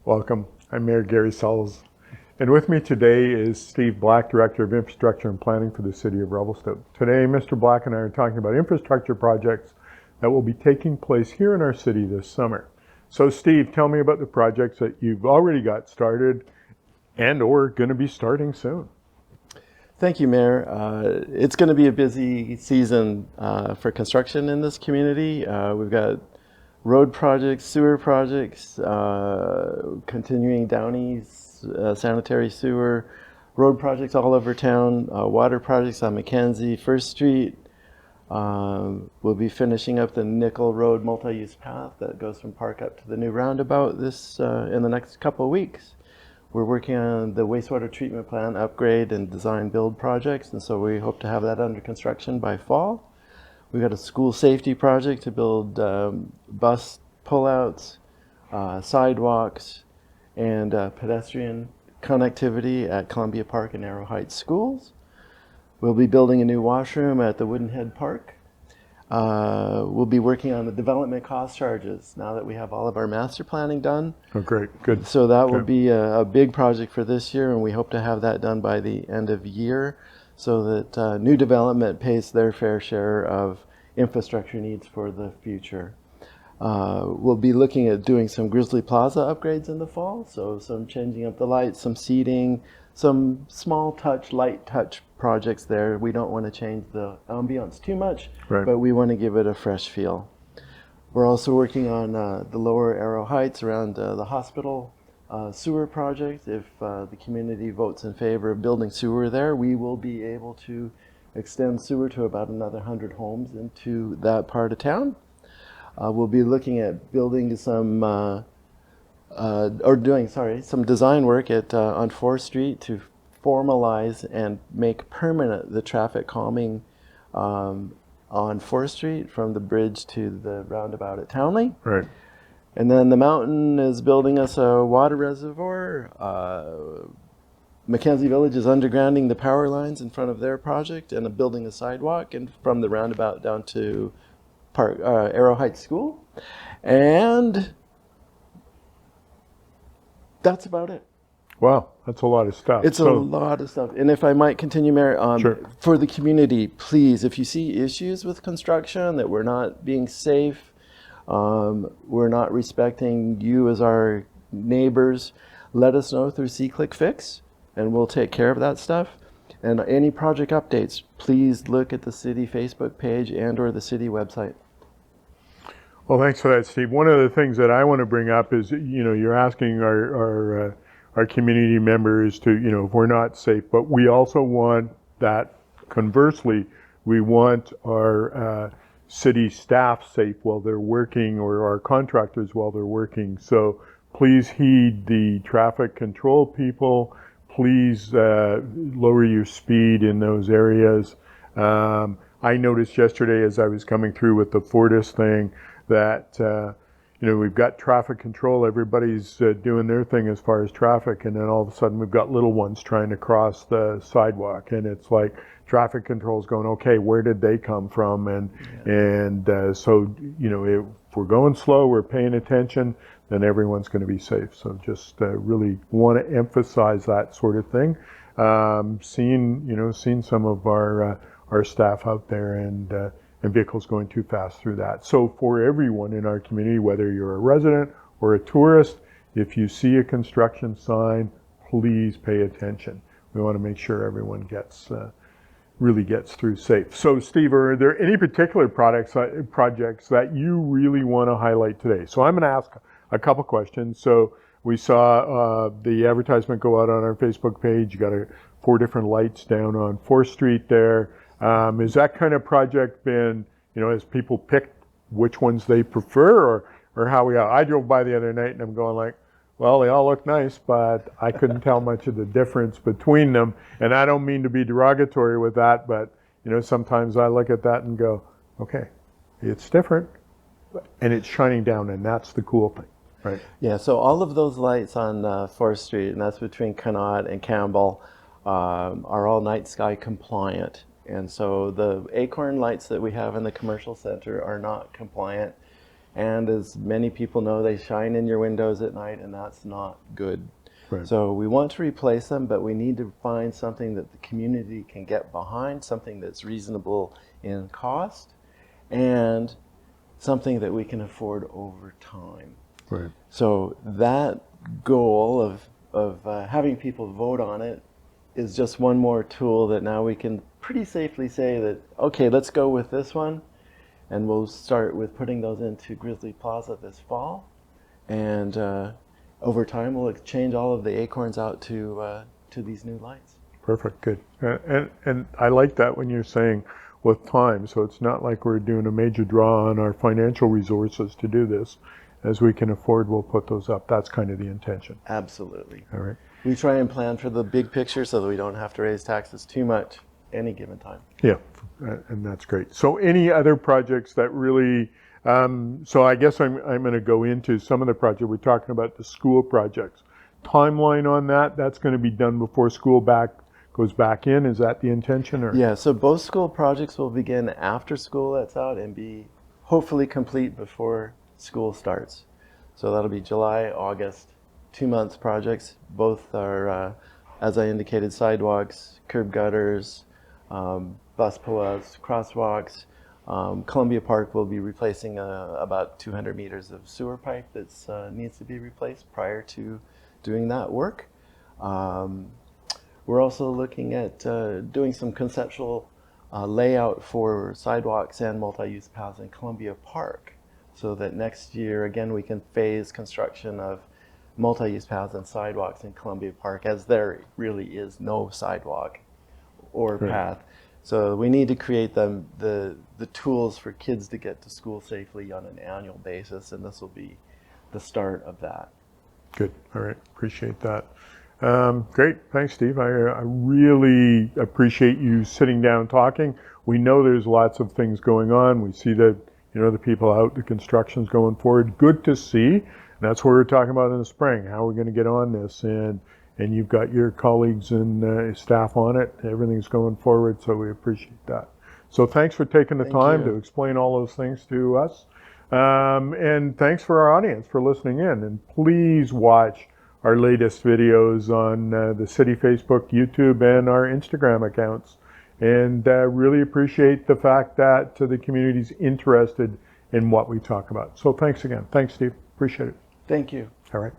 Welcome. I'm Mayor Gary Sulz. And with me today is Steve Black, Director of Infrastructure and Planning for the City of Revelstoke. Today, Mr. Black and I are talking about infrastructure projects that will be taking place here in our city this summer. So Steve, tell me about the projects that you've already got started and or going to be starting soon. Thank you, Mayor. It's going to be a busy season for construction in this community. We've got road projects, sewer projects, continuing Downey's sanitary sewer, road projects all over town, water projects on Mackenzie, First Street. We'll be finishing up the Nickel Road multi-use path that goes from Park up to the new roundabout in the next couple of weeks. We're working on the wastewater treatment plant upgrade and design build projects, and so we hope to have that under construction by fall. We've got a school safety project to build bus pullouts, sidewalks, and pedestrian connectivity at Columbia Park and Arrow Heights schools. We'll be building a new washroom at the Woodenhead Park. We'll be working on the development cost charges now that we have all of our master planning done. Oh, great. Good. So that will be a big project for this year, and we hope to have that done by the end of year so that new development pays their fair share of infrastructure needs for the future. We'll be looking at doing some Grizzly Plaza upgrades in the fall, so some changing up the lights, some seating, some small light touch projects there. We don't want to change the ambiance too much, but we want to give it a fresh feel. We're also working on the lower Arrow Heights around the hospital sewer project. If the community votes in favor of building sewer there, we will be able to extend sewer to about another 100 homes into that part of town. We'll be looking at building some some design work on 4th Street to formalize and make permanent the traffic calming on 4th Street from the bridge to the roundabout at Townley. Right. And then the mountain is building us a water reservoir. Mackenzie Village is undergrounding the power lines in front of their project and building a sidewalk and from the roundabout down to Arrow Heights School. And that's about it. Wow, that's a lot of stuff. It's a lot of stuff. And if I might continue, Mayor, sure. For the community, please, if you see issues with construction, that we're not being safe, we're not respecting you as our neighbors, let us know through SeeClickFix, and we'll take care of that stuff. And any project updates, please look at the city Facebook page and or the city website. Well, thanks for that, Steve. One of the things that I want to bring up is, you're asking our community members to, if we're not safe, but we also want that, conversely, we want our city staff safe while they're working, or our contractors while they're working. So please heed the traffic control people. Please lower your speed in those areas. I noticed yesterday as I was coming through with the Fortis thing that, we've got traffic control. Everybody's doing their thing as far as traffic. And then all of a sudden we've got little ones trying to cross the sidewalk. And it's like traffic control's going, okay, where did they come from? So, if we're going slow, we're paying attention, then everyone's going to be safe. So just really want to emphasize that sort of thing. Seeing some of our staff out there and vehicles going too fast through that. So for everyone in our community, whether you're a resident or a tourist, if you see a construction sign, please pay attention. We want to make sure everyone really gets through safe. So Steve, are there any particular projects that you really want to highlight today? So I'm going to ask a couple questions. So we saw the advertisement go out on our Facebook page. You got 4 different lights down on 4th Street there. Is that kind of project been, as people picked which ones they prefer, or how we are? I drove by the other night and I'm going like, well, they all look nice, but I couldn't tell much of the difference between them. And I don't mean to be derogatory with that, but sometimes I look at that and go, okay, it's different, and it's shining down, and that's the cool thing, right? Yeah, so all of those lights on 4th Street, and that's between Connaught and Campbell, are all night sky compliant. And so the Acorn lights that we have in the commercial center are not compliant. And as many people know, they shine in your windows at night, and that's not good. Right. So we want to replace them, but we need to find something that the community can get behind, something that's reasonable in cost, and something that we can afford over time. Right. So that goal of having people vote on it is just one more tool that now we can pretty safely say that, okay, let's go with this one. And we'll start with putting those into Grizzly Plaza this fall. And over time, we'll exchange all of the acorns out to these new lights. Perfect. Good. And I like that when you're saying with time. So it's not like we're doing a major draw on our financial resources to do this. As we can afford, we'll put those up. That's kind of the intention. Absolutely. All right. We try and plan for the big picture so that we don't have to raise taxes too much any given time. Yeah, and that's great. So any other projects that really, so I guess I'm going to go into some of the projects. We're talking about the school projects. Timeline on that, that's going to be done before school goes back in. Is that the intention? Or? Yeah, so both school projects will begin after school lets out and be hopefully complete before school starts. So that'll be July, August, 2 months projects. Both are, as I indicated, sidewalks, curb gutters, bus pull-outs, crosswalks. Columbia Park will be replacing about 200 meters of sewer pipe that needs to be replaced prior to doing that work. We're also looking at doing some conceptual layout for sidewalks and multi-use paths in Columbia Park, so that next year, again, we can phase construction of multi-use paths and sidewalks in Columbia Park, as there really is no sidewalk or path. So we need to create the tools for kids to get to school safely on an annual basis, and this will be the start of that. Good. All right. Appreciate that. Great. Thanks, Steve. I really appreciate you sitting down talking. We know there's lots of things going on. We see that, the people out, the construction's going forward. Good to see. And that's what we're talking about in the spring, how we're going to get on this. And you've got your colleagues and staff on it. Everything's going forward, so we appreciate that. So thanks for taking the time to explain all those things to us. And thanks for our audience for listening in. And please watch our latest videos on the City Facebook, YouTube, and our Instagram accounts. And really appreciate the fact that the community's interested in what we talk about. So thanks again. Thanks, Steve. Appreciate it. Thank you. All right.